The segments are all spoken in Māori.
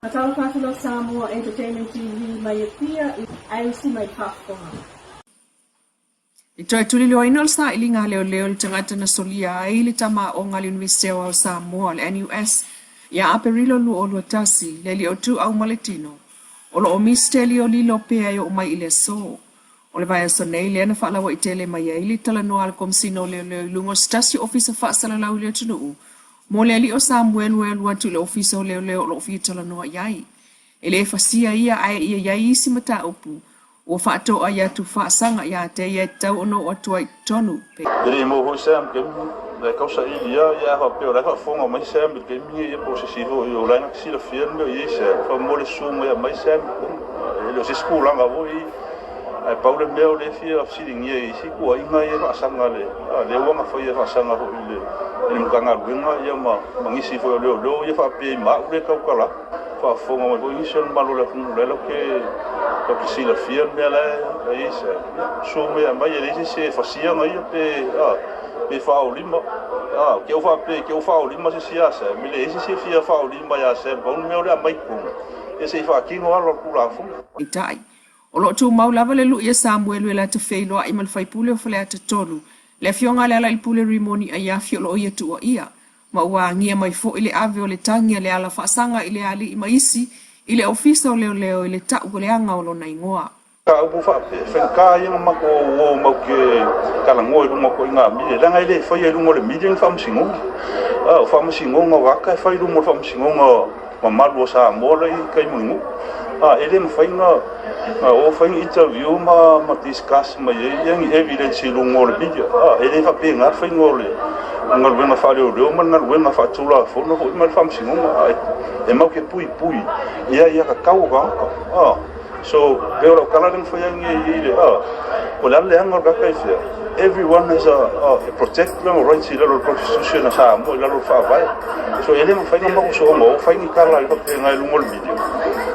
Matalo kātalo Samoa Entertainment TV mai pia ai si mai pafonga. I toi tuli loa ina o sa ili ngā leo leo li tangata na solia ai li tama o ngā li University o Samoa le NUS ia aperilo lu o lua tasi le li o tu au maletino. O lo o misteli o li lo pea i o mai ile so. O le vai aso nei le ana whaalawa i tele mai ai li tala noa al komsino leo leo i lungo stasi ofisa whaasala lau leo tunu. Mo le ali o Samuel lua tu le ofisa o leo leo lo ofia tala noa iai. E le fasia ia ai ia iai isi mata upu. O whaato a ia tu whaasanga ia te ia tau ono o atua i tonu. Ele mo ho sam ke le kausa ia ia ha pe ora fa fonga mai sam ke mi e posesivo i o lana si la fiel me i se fa mo le sumo ia mai sam ele se skula nga vo i ai paule me o le fia of sitting ia i si ko i mai e sanga le le wa fa ia sanga ho le ni mkanga winga ia ma mangisi fo le ia fa pe ma le kau kala fa fonga mai vo i se malo le fun le ke o si la fiel me la i se sumo ia mai ele se fa sia mai pe pe fa o lima que eu fa o lima se sia se me le se fia fa o lima ia se bon me o le mai ku ese fa ki no alo ku la fu itai o lo tu mau lava le lu ia Samuel le te feilo ai mal fai pule o fale ate tolu le fionga le ala il pule rimoni ai a fio lo ia tu o ia ma wa ngia mai fo ile ave o le tangia le ala fa sanga ile ali mai isi ile ofisa o leo ile ta o le anga o lo nai ngoa ka bu fa fe ka ia ma ko o ma ke kala ngoi mo ko nga mi le nga ile fa ia lu mo le meeting fa msingo fa msingo nga ka fa lu mo fa msingo ma ma lo sa mo le kai mo ele mo fa nga o fa interview ma discuss ma yang evidence lu mo le video ele fa pe nga fa ngole ngal wenga fa le o ngal wenga fa tula fo no ma fa msingo e ma ke pui ia ka kau ga so veo kala ding foi ngi ile o la le angor ka kai everyone has a protect them rights in the constitution sa mo la lo fa vai so ele mo fai mo so mo fai ni kala ko pe ngai lu mo video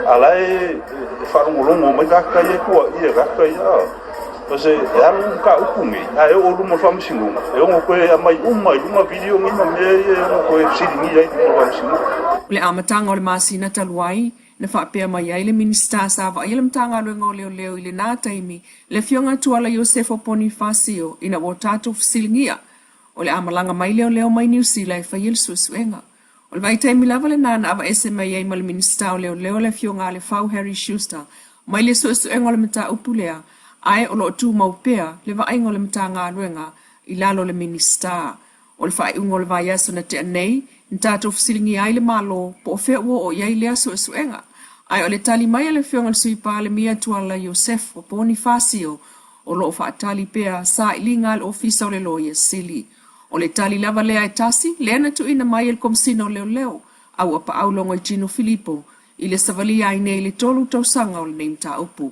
ala e fa mo lo mo mai ka kai ko ia ka kai pues ya un ka ukumi e o lu mo fa msingu e o ko e mai uma video ngi ma me ko e sidi ni ai mo fa msingu le amatanga o le masina taluai na whapea mai ai le minista sa wa ai le mtanga luenga leo ile nā taimi le fionga tuala Iosefo Bonifacio ina o tātou fisilingia o le amalanga mai leo mai New Zealand whai il suesuenga. O le vai taimi lava le nana awa ese mai ai ma le minista o leo le fionga le Fau Harry Schuster mai le suesuenga o le mta upulea ai o lo tu maupea le va aingo le mtanga luenga i lalo le minista. O le whai ungo le vai aso na te anei ntato fisilingi ai le malo po fe o iai le suesuenga. Ai o le tali mai le fionga le sui pa le mia tuala Iosefo Bonifacio o lo whaatali pea sa ilinga le ofisa o le loia sili. O le tali lava lea e tasi, le ana tu ina mai el komsino leo, au apa au longo i Gino Filippo, i le savalia ai nei le tolu tausanga o le neimta upu.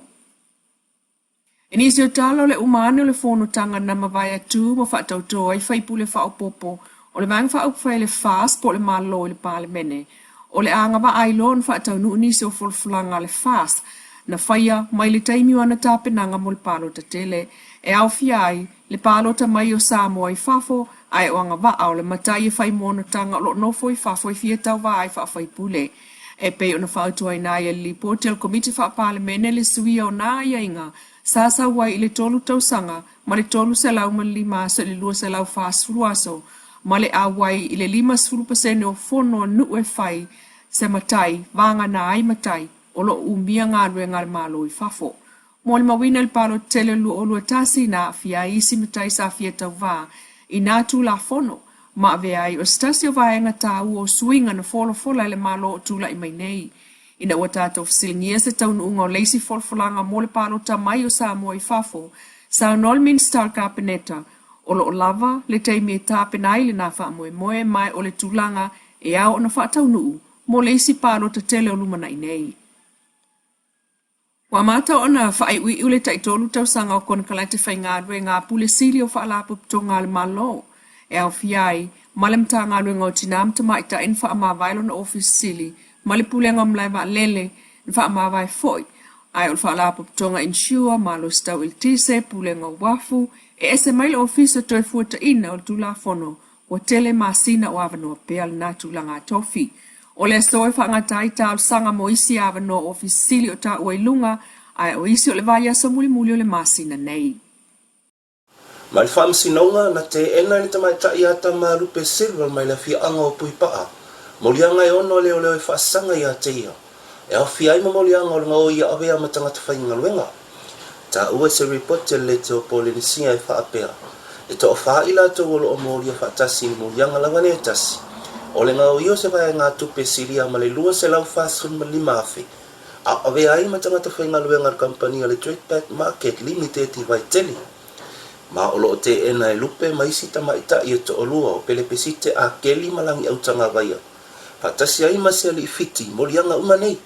E nisi o talo le umane o le fono tanga na mawai atu mo whaatauto ai whaipu le whaopopo, o le maang whaupwhai le fast po le malo i le pale mene, o le anga wa ailon whaatau nu nisi o fulfulanga le fast, na whaia mai le taimi wana tāpenanga mo le palo ta tele, e au fiai le palo ta mai o Samoa i fafo, ai o anga wa au le matai e whai mono tanga lo nofo i fafo i fia tau wa ai whai pule. E pe o na whautua i nā ia li potel komite whaapale mene le suia o nā ia inga, sasa wai i le tolu tausanga, ma le tolu se lau ma lima so le lua se lau fast furuaso, ma le awai i le 5% o fono nu e whai se matai, vanga na ai matai, o lo umia ngā rue ngā malo i fafo. Mo le mawina le palo tele lu o lua tasi na fia isi matai sa fia tau vā, i nā tū la fono, ma ave ai o stasi o vaenga tā u o suinga na fola le malo o tūla i mai nei. Ina ua tātou fisilingia se tau nuunga o leisi folfolanga mo le palo ta mai o Samoa i fafo, sa nol minsta ka peneta, o lo lava le teimi e tāpenai le nā wha mai o le tūlanga e au o na whaatau nuu, mo leisi palo ta tele o lumana i nei. Wa mata o na whaai ui ule taitolu tausanga o kona kalate whai ngā rue ngā pule siri o whaalapu pito ngā le malo, e au fiai, malem tā ngā rue ngā o tinam ta mai ta in wha ama vailo na office sili, male pule ngā mlai wa lele, wha ama vai foi, ai o whaalapu pito ngā insure, malo stau il tise, pule ngā wafu, e ese maile office toi fuata ina o tula fono, o tele masina o avanoa pea le nā tūlanga tofi, O le so e whangatai tāu sanga mo isi awa no ofisili o tā uailunga, ai o isi o le vai asa muli muli o le masina nei. Mai whamsinonga na te ena ni tamai tai ata marupe silver mai la fia anga o pui paa. Molianga e ono leo leo e whaasanga i a te ia. E au fia ima molianga o le ngau ia awea matangata whainga luenga. Ta ua se report le te o Polinisia e whaapea. E to o whaila to olo o molia whaatasi ni molianga lawane e tasi. O le ngau io se vai ngā tupe siria ma le lua se lau whaasun ma lima afe. A awea ai matangata whainga luenga kampania le Trade Back Market Limited i vai teli. Ma olo o te ena e lupe ma isi tama ita i to olua o pele pesite a keli malangi au tanga vaia. Patasi ai ma se ali fiti, molianga umanei.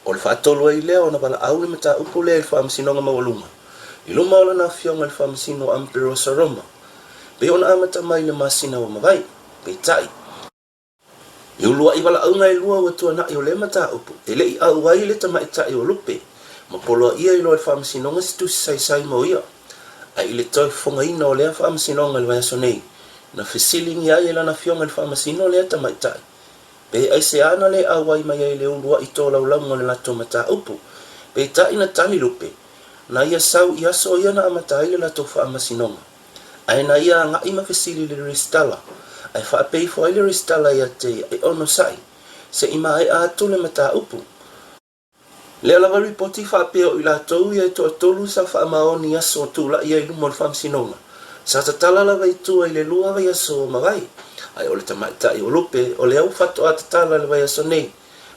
O le whaatolo ai leo na wala aule mata upule e whaamasinonga mawalunga. I luma ola na fionga le whaamasino Ampero Saroma. Pe ona amata mai le masina o mawai, pe tai. I ulua i wala aunga i lua watua na i o le mata upu. E le i au wai le tama ita i o lupe. Ma polo ia i loa e whaamasinonga situ sai mo ia. Ai le toi fonga ina o lea whaamasinonga le waiaso nei. Na fesilingi ai e lana fionga le whaamasino lea tama itai. Pe ai se ana le awai mai ai le ulua i tō laulau le lato mata upu. Pe ta ina tali lupe. Na ia sau i aso ia na amata ai le lato whaamasinonga. Ai na ia nga ima fesili le restala. Ai whaapei fo ai le restala ia te e ono sai. Se ima ai atu le mata upu. Le alawa ripoti whaapeo i la tau ia i toa tolu sa whaamaoni aso tūla ia i lumo le whaamasinonga. Sa tatala lawa i tua i le lua vai aso mawai. Ai o le tamaita i o lupe o le au whato a tatala le vai aso nei.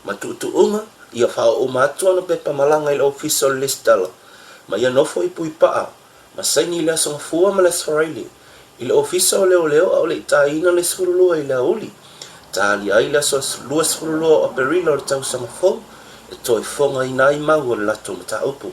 Ma tuutuunga ia whao o mātua na pepa malanga i le official list tala. Ma ia nofo i pui paa. Ma saini le aso ngafua ma le sfaraili. I le official leo leo au le itaina le skurulua i le auli. Tali ai le aso lua skurulua o perila o le tau samafo. E toi fonga i nai mau o le lato mata upu.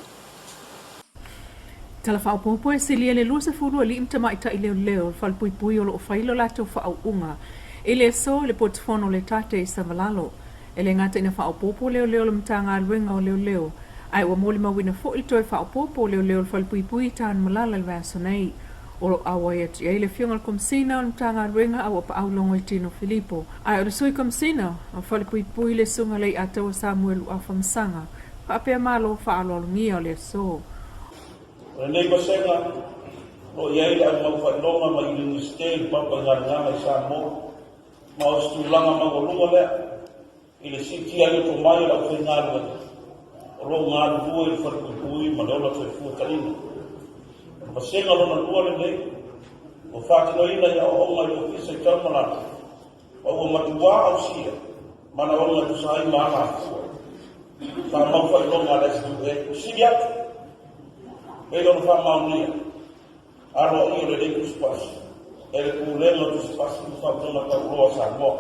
Tala whaopopo e silia le lua se furu li imta maita i leo leo whal pui pui o lo o whailo lato whao unga. E le so le portfono le tate i savalalo. E le ngata ina whaopopo leo leo le mta ngā luenga o leo leo. Ai ua moli mawina fo il toi whaopopo leo leo whal pui pui tān malala le vaso nei. O lo awa e ati e le fionga komsina o le mta ngā luenga awa pa au longo i tino Filipo. Ai o le sui komsina o whal pui pui le sunga lei atawa Samuel ua whamsanga. Whaapea malo whaalo alungia o le so. Nei basenga o iai a mau whailonga ma i Universite papa ngā i Samoa ma o stulanga ma o lunga lea i le siti anu to mai la o ngā runga o lo ngā runga i wharpupui ma leola to i fuatarina basenga lona lua le nei o whātino ina i a onga i o kisa i taumalata o o matua au sia mana onga tu sahi ma anga fua wha mau whailonga le situ e si atu e lona whamaunia, aro i o le reiku spasi, e le kūlelo tu spasi ku whautona ka uroa Samoa.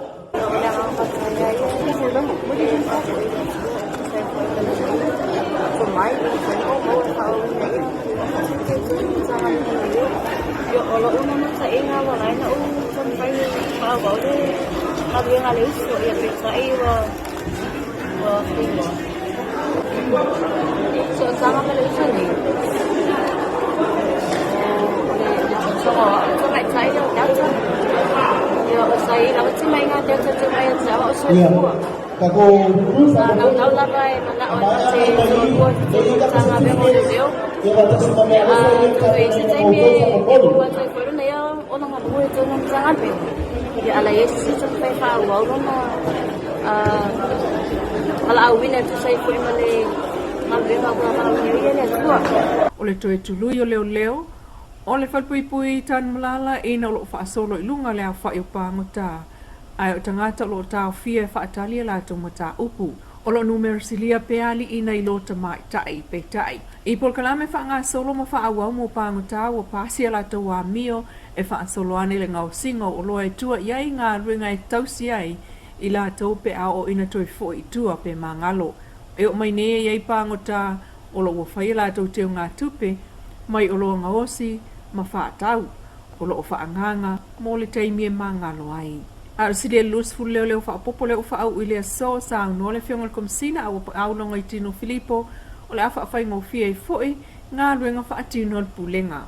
O le toe tului o leo leo, o le whalpuipui tan malala e na lo whaasolo i lunga lea whai o pāngota. Ai o tangata lo tau fia e whaatalia la tau mata upu. O lo numero silia peali i na i lota mai tai pe tai. I por kalame wha solo ma wha awau mo pāngota o pāsia la tau a mio e whaasolo ane le ngau singo o loa e tua iai ngā ruinga e tausi ai i la tau pe a o ina toi fo i tua pe mangalo. E o mai nea iai pāngota o lo whai la tau teo ngā tupe, mai o lo ngaosi, ma whaatau, o lo whaanganga, mo le teimi e mangalo ai. A sile lus fu leo leo whaapopo leo whaau i lea so sa no le whionga komsina au longa i tino Filipo, o le awha awhai ngofia i foi, ngā ruenga whaatino al pulenga.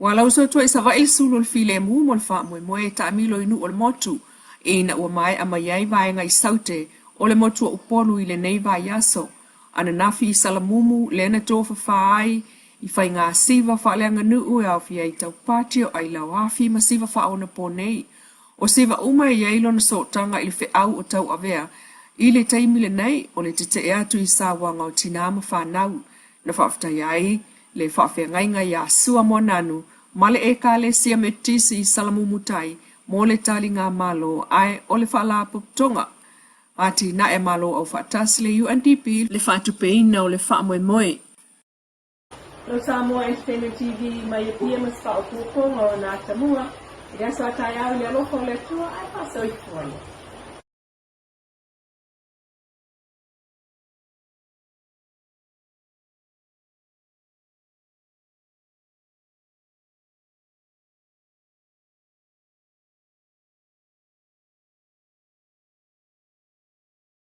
Walau so tua isa vai sulu le file mu mo le wha moe moe ta amilo inu o le motu, ina ua mai a mai vaenga I saute o le motua upolu I le nei vai aso. Ana nafi I salamumu le na tofa whaai I whai ngā siva whaaleanga nuu e au fia I tau patio ai lau afi ma siva whaona po nei. O siva uma e yailo na sotanga I le au o tau avea. I le taimile nei o le tete e atu I sa wanga o tinama whanau. Na whaftai ai le whawhia ngainga I a sua monanu. Male e ka le sia me tisi I salamumu tai. Mo le tali ngā malo ai o le whala tonga. Ati na e malo au whaatasi le UNDP le whaatupeina o le whaamoemoe. No Samoa Entertainment TV mai pia mas whaopuponga o nā Samoa. Ia sa tai au le aloko le tua ai pasoi fuai.